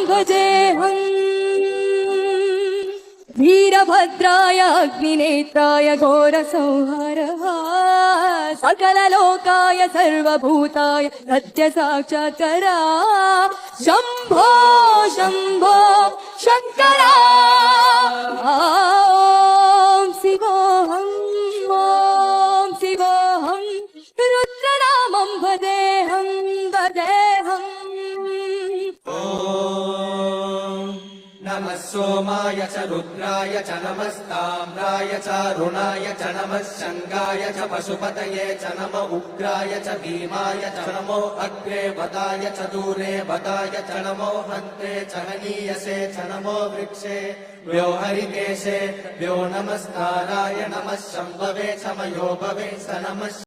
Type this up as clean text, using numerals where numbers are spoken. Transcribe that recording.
भजेऽहम् वीरभद्राय अग्निनेत्राय घोरसंहारः सकललोकाय सर्वभूताय सत्यसाक्षात्करा शम्भो शम्भो शङ्करा ॐ शिवोऽहम् ॐ शिवोऽहम् रुद्रनामं भजेऽहम् भजेऽहम् नमः सोमाय च रुद्राय च नमस्ताम्राय च अरुणाय च नमः शङ्गाय च पशुपतये च नम उग्राय च भीमाय च नमो अग्रे वदाय च दूरे वदाय च नमो हन्ते च हनीयसे च नमो वृक्षे व्यो हरिकेशे व्यो नमस्काराय नमः शम्भवे च मयो भवे स नमः